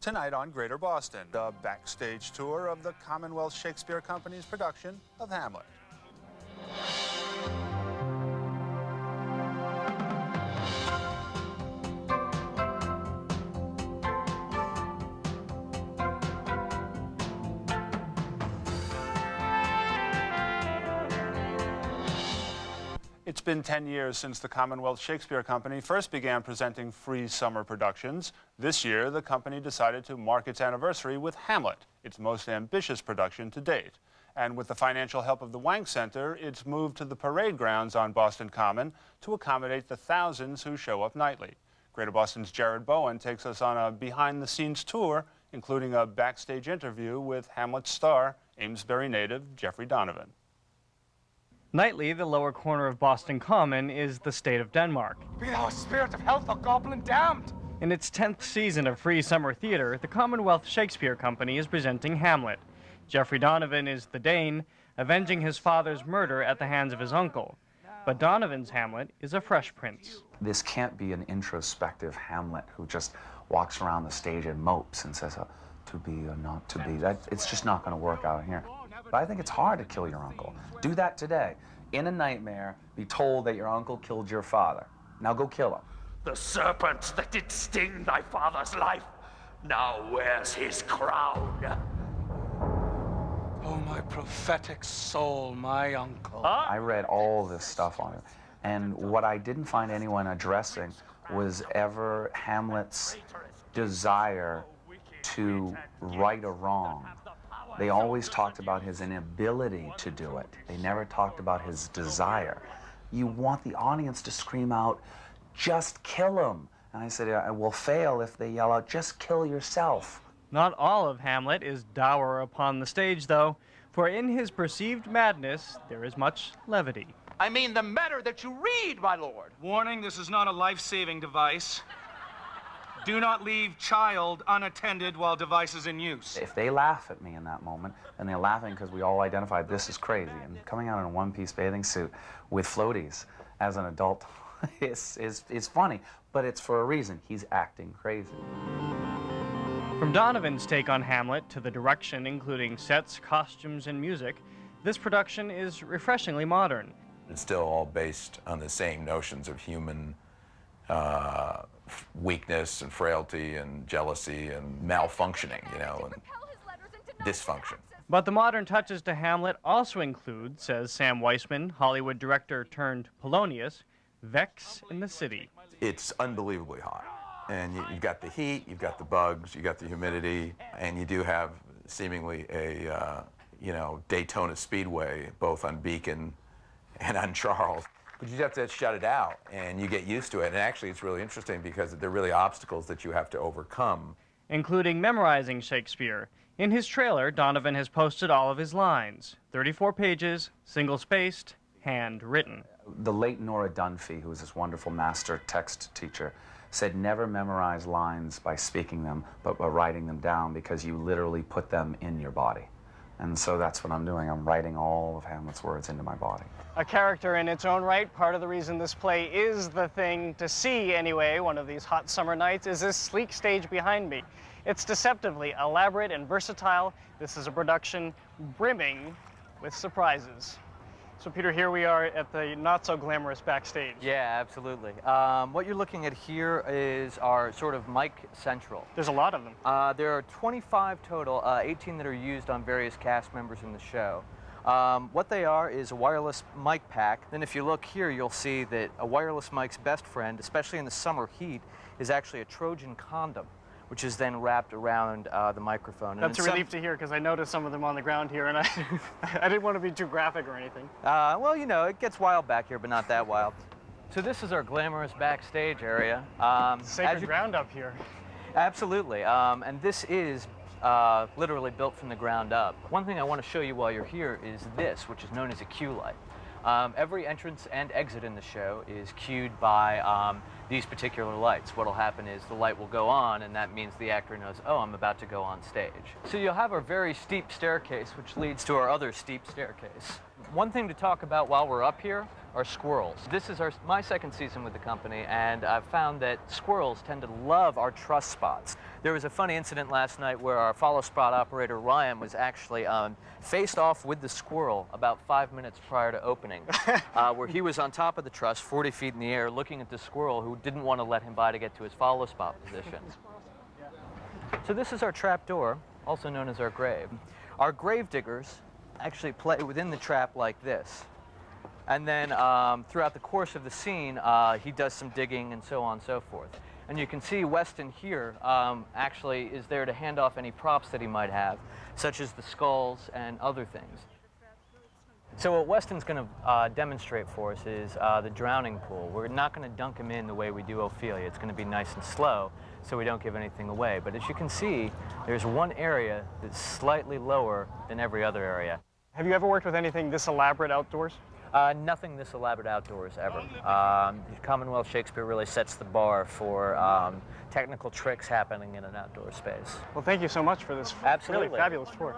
Tonight on Greater Boston, the backstage tour of the Commonwealth Shakespeare Company's production of Hamlet. It's been 10 years since the Commonwealth Shakespeare Company first began presenting free summer productions. This year, the company decided to mark its anniversary with Hamlet, its most ambitious production to date. And with the financial help of the Wank Center, it's moved to the parade grounds on Boston Common to accommodate the thousands who show up nightly. Greater Boston's Jared Bowen takes us on a behind-the-scenes tour, including a backstage interview with Hamlet's star, Amesbury native Jeffrey Donovan. Nightly, the lower corner of Boston Common is the state of Denmark. Be thou a spirit of health, O goblin damned! In its 10th season of free summer theater, the Commonwealth Shakespeare Company is presenting Hamlet. Jeffrey Donovan is the Dane, avenging his father's murder at the hands of his uncle. But Donovan's Hamlet is a fresh prince. This can't be an introspective Hamlet who just walks around the stage and mopes and says, to be or not to be. It's just not going to work out here. But I think it's hard to kill your uncle. Do that today. In a nightmare, be told that your uncle killed your father. Now go kill him. The serpent that did sting thy father's life now wears his crown. Oh, my prophetic soul, my uncle. I read all this stuff on it. And what I didn't find anyone addressing was ever Hamlet's desire to right a wrong. They always talked about his inability to do it. They never talked about his desire. You want the audience to scream out, just kill him. And I said, I will fail if they yell out, just kill yourself. Not all of Hamlet is dour upon the stage, though, for in his perceived madness, there is much levity. I mean the matter that you read, my lord. Warning, this is not a life-saving device. Do not leave child unattended while device is in use. If they laugh at me in that moment, and they're laughing because we all identified this is crazy, and coming out in a one-piece bathing suit with floaties as an adult is funny, but it's for a reason. He's acting crazy. From Donovan's take on Hamlet to the direction, including sets, costumes, and music, this production is refreshingly modern. It's still all based on the same notions of human weakness and frailty and jealousy and malfunctioning, you know, and dysfunction. But the modern touches to Hamlet also include, says Sam Weisman, Hollywood director turned Polonius, Vex in the city. It's unbelievably hot. And you've got the heat, you've got the bugs, you've got the humidity, and you do have seemingly a, you know, Daytona Speedway, both on Beacon and on Charles. But you have to shut it out, and you get used to it. And actually, it's really interesting because they're really obstacles that you have to overcome. Including memorizing Shakespeare. In his trailer, Donovan has posted all of his lines. 34 pages, single-spaced, handwritten. The late Nora Dunphy, who was this wonderful master text teacher, said never memorize lines by speaking them, but by writing them down, because you literally put them in your body. And so that's what I'm doing. I'm writing all of Hamlet's words into my body. A character in its own right. Part of the reason this play is the thing to see anyway, one of these hot summer nights, is this sleek stage behind me. It's deceptively elaborate and versatile. This is a production brimming with surprises. So Peter, here we are at the not-so-glamorous backstage. Yeah, absolutely. What you're looking at here is our sort of mic central. There's a lot of them. There are 25 total, 18 that are used on various cast members in the show. What they are is a wireless mic pack. Then if you look here, you'll see that a wireless mic's best friend, especially in the summer heat, is actually a Trojan condom, which is then wrapped around the microphone. That's a relief to hear, because I noticed some of them on the ground here, and I didn't want to be too graphic or anything. Well, you know, it gets wild back here, but not that wild. So this is our glamorous backstage area. Sacred ground up here. Absolutely, and this is literally built from the ground up. One thing I want to show you while you're here is this, which is known as a cue light. Every entrance and exit in the show is cued by these particular lights. What'll happen is the light will go on, and that means the actor knows, oh, I'm about to go on stage. So you'll have our very steep staircase, which leads to our other steep staircase. One thing to talk about while we're up here are squirrels. This is my second season with the company, and I've found that squirrels tend to love our truss spots. There was a funny incident last night where our follow spot operator, Ryan, was actually faced off with the squirrel about 5 minutes prior to opening, where he was on top of the truss, 40 feet in the air, looking at the squirrel who didn't want to let him by to get to his follow spot position. So this is our trap door, also known as our grave. Our grave diggers actually play within the trap like this. And then throughout the course of the scene, he does some digging and so on and so forth. And you can see Weston here actually is there to hand off any props that he might have, such as the skulls and other things. So what Weston's going to demonstrate for us is the drowning pool. We're not going to dunk him in the way we do Ophelia. It's going to be nice and slow so we don't give anything away. But as you can see, there's one area that's slightly lower than every other area. Have you ever worked with anything this elaborate outdoors? Nothing this elaborate outdoors ever. Commonwealth Shakespeare really sets the bar for technical tricks happening in an outdoor space. Well, thank you so much for this Absolutely. really fabulous tour.